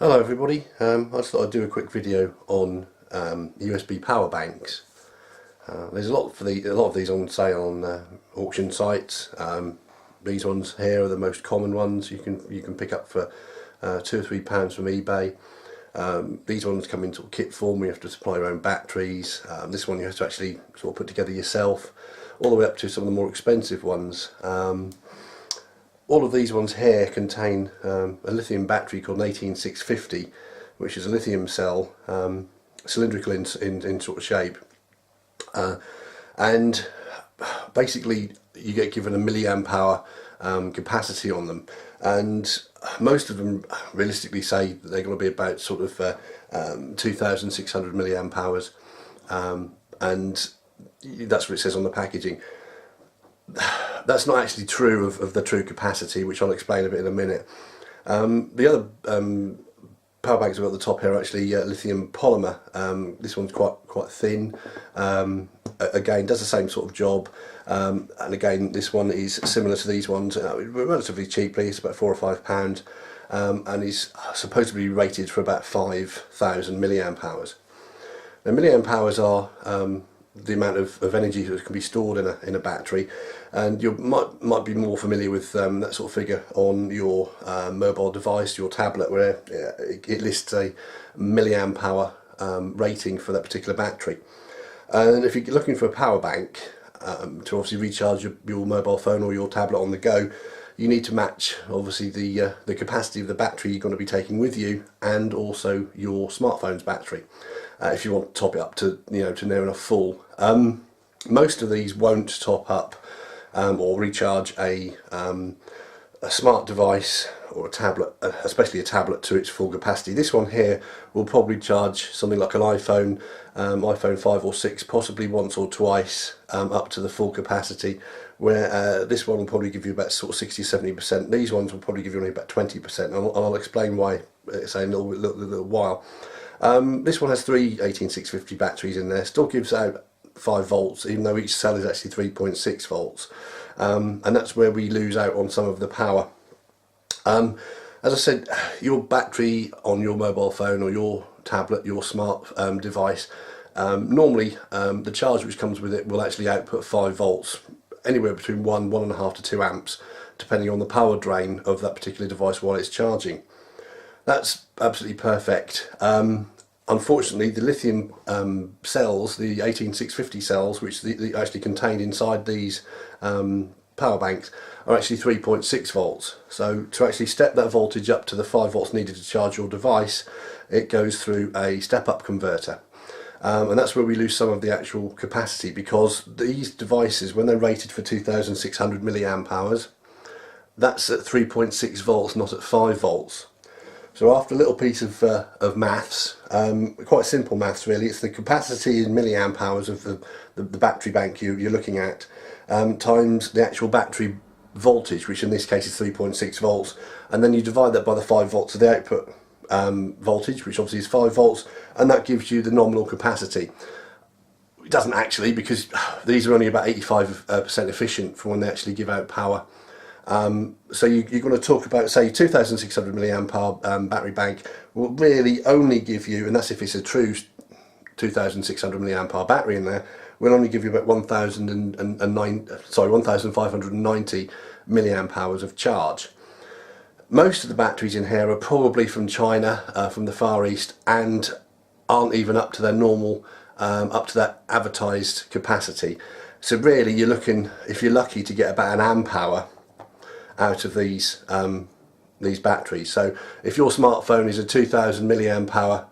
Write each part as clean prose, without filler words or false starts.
Hello everybody, I just thought I'd do a quick video on USB power banks. There's a lot of these on sale on auction sites. These ones here are the most common ones you can pick up for £2 or £3 from eBay. These ones come in sort of kit form. You have to supply your own batteries. This one you have to actually sort of put together yourself, all the way up to some of the more expensive ones. All of these ones here contain a lithium battery called an 18650, which is a lithium cell, cylindrical in sort of shape, and basically you get given a milliamp hour capacity on them, and most of them realistically say they're going to be about sort of 2600 milliamp hours, and that's what it says on the packaging. That's not actually true of the true capacity, which I'll explain a bit in a minute. The other power banks I've got at the top here are actually lithium polymer. This one's quite thin. Again, does the same sort of job, and again this one is similar to these ones, relatively cheaply. It's about £4 or £5, and is supposed to be rated for about 5,000 milliamp hours. Now, milliamp hours are the amount of energy that can be stored in a battery, and you might be more familiar with that sort of figure on your mobile device, your tablet, where it lists a milliamp hour rating for that particular battery. And if you're looking for a power bank to obviously recharge your mobile phone or your tablet on the go, you need to match obviously the capacity of the battery you're going to be taking with you, and also your smartphone's battery, if you want to top it up to to near enough full. Most of these won't top up or recharge a smart device or a tablet, especially a tablet, to its full capacity. This one here will probably charge something like an iPhone, iPhone 5 or 6, possibly once or twice, up to the full capacity, where this one will probably give you about sort of 60-70%. These ones will probably give you only about 20%, and I'll explain why in a little while. This one has three 18650 batteries in there, still gives out 5 volts, even though each cell is actually 3.6 volts, and that's where we lose out on some of the power. As I said, your battery on your mobile phone or your tablet, your smart device, normally the charge which comes with it will actually output 5 volts, anywhere between 1.5 to 2 amps, depending on the power drain of that particular device while it's charging. That's absolutely perfect. Unfortunately, the lithium cells, the 18650 cells, which they actually contained inside these power banks, are actually 3.6 volts. So to actually step that voltage up to the 5 volts needed to charge your device, it goes through a step-up converter. And that's where we lose some of the actual capacity, because these devices, when they're rated for 2600 milliamp hours, that's at 3.6 volts, not at 5 volts. So after a little piece of maths, quite simple maths really, it's the capacity in milliamp hours of the battery bank you're looking at, times the actual battery voltage, which in this case is 3.6 volts, and then you divide that by the 5 volts of the output voltage, which obviously is 5 volts, and that gives you the nominal capacity. It doesn't actually, because these are only about 85% efficient for when they actually give out power. So you're going to talk about, say, 2600 milliamp hour battery bank will really only give you, and that's if it's a true 2600 milliamp hour battery in there, will only give you about 1590 milliamp hours of charge. Most of the batteries in here are probably from China, from the Far East, and aren't even up to their normal, up to that advertised capacity. So really you're looking, if you're lucky, to get about an amp hour out of these batteries. So if your smartphone is a 2000 milliamp hour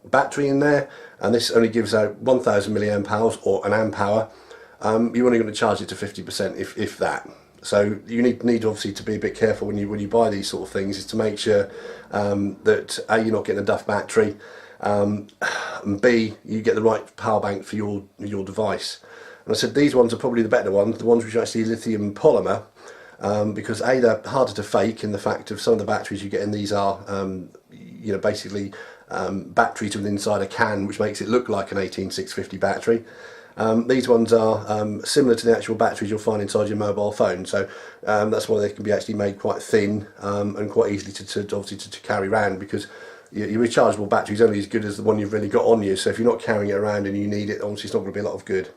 battery in there, and this only gives out 1000 milliamp hours or an amp hour, you're only going to charge it to 50%, if that. So you need obviously to be a bit careful when you buy these sort of things, is to make sure that A, you're not getting a duff battery, and B, you get the right power bank for your device. And I said these ones are probably the better ones, the ones which are actually lithium polymer, because A, they're harder to fake, in the fact of some of the batteries you get in these are basically batteries with inside a can, which makes it look like an 18650 battery. These ones are similar to the actual batteries you'll find inside your mobile phone, so that's why they can be actually made quite thin and quite easily to carry around, because your rechargeable battery is only as good as the one you've really got on you. So if you're not carrying it around and you need it, obviously it's not going to be a lot of good.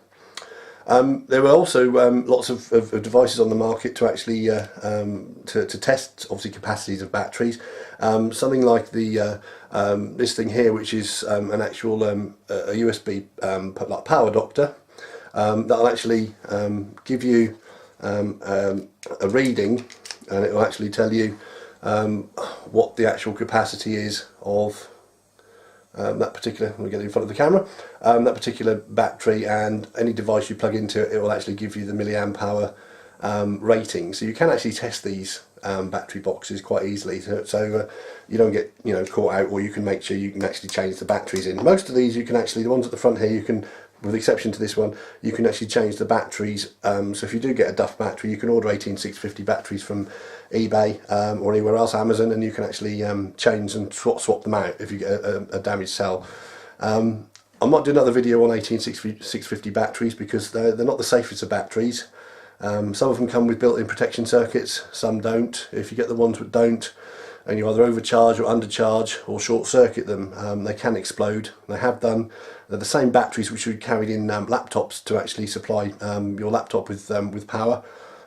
There were also lots of devices on the market to actually to test obviously capacities of batteries. Something like the this thing here, which is an actual a USB like power doctor, that'll actually give you a reading, and it will actually tell you what the actual capacity is of that particular, let me get it in front of the camera, that particular battery, and any device you plug into it, it will actually give you the milliamp hour rating. So you can actually test these battery boxes quite easily, so you don't get caught out, or you can make sure you can actually change the batteries in. Most of these you can actually, the ones at the front here, you can, with the exception to this one, you can actually change the batteries. So if you do get a Duff battery, you can order 18650 batteries from eBay or anywhere else, Amazon, and you can actually change and swap them out if you get a damaged cell. I might do another video on 18650 batteries, because they're not the safest of batteries. Some of them come with built-in protection circuits, some don't. If you get the ones that don't, and you either overcharge or undercharge or short circuit them, they can explode. They have done. They're the same batteries which are carried in laptops to actually supply your laptop with power.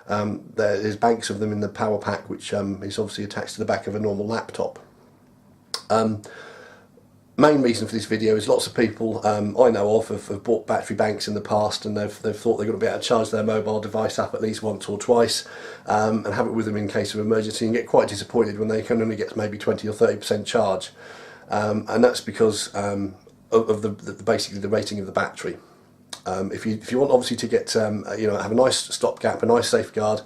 There's banks of them in the power pack, which is obviously attached to the back of a normal laptop. Main reason for this video is lots of people I know of have bought battery banks in the past, and they've thought they're going to be able to charge their mobile device up at least once or twice and have it with them in case of emergency, and get quite disappointed when they can only get maybe 20 or 30% charge, and that's because of basically the rating of the battery. If you want obviously to get have a nice stopgap, a nice safeguard,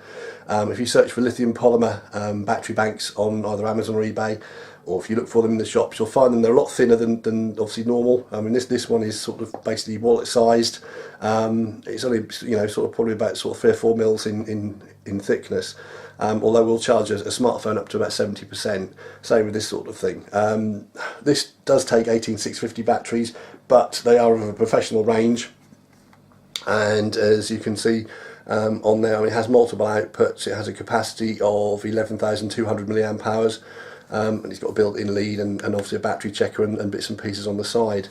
if you search for lithium polymer battery banks on either Amazon or eBay, or if you look for them in the shops, you'll find them. They're a lot thinner than obviously normal. I mean, this one is sort of basically wallet sized. It's only sort of probably about sort of 3 or 4 mils in thickness. Although we'll charge a smartphone up to about 70%. Same with this sort of thing. This does take 18650 batteries, but they are of a professional range. And as you can see on there, it has multiple outputs. It has a capacity of 11,200 milliamp hours, and it's got a built-in lead and obviously a battery checker and bits and pieces on the side.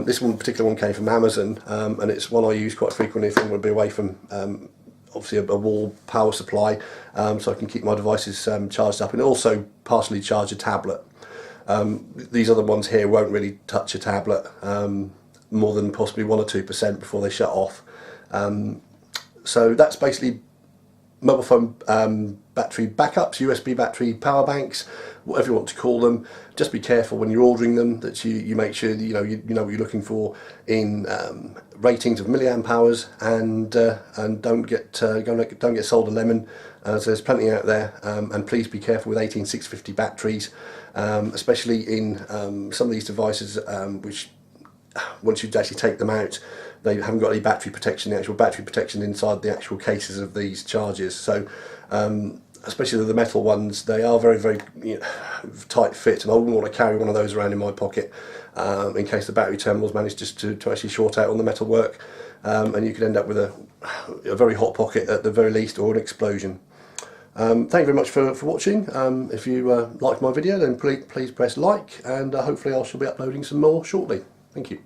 This particular one came from Amazon, and it's one I use quite frequently if I'm going to be away from obviously a wall power supply, so I can keep my devices charged up, and also partially charge a tablet. These other ones here won't really touch a tablet more than possibly 1 or 2% before they shut off. So that's basically mobile phone battery backups, USB battery power banks, whatever you want to call them. Just be careful when you're ordering them that you make sure that you know what you're looking for in ratings of milliamp hours, and don't get sold a lemon. So there's plenty out there, and please be careful with 18650 batteries, especially in some of these devices which, once you actually take them out, they haven't got any battery protection, the actual battery protection inside the actual cases of these chargers. So especially the metal ones, they are very, very tight fit, and I wouldn't want to carry one of those around in my pocket in case the battery terminals manage just to actually short out on the metal work, and you could end up with a very hot pocket at the very least, or an explosion. Thank you very much for watching. If you liked my video, then please press like, and hopefully I shall be uploading some more shortly. Thank you.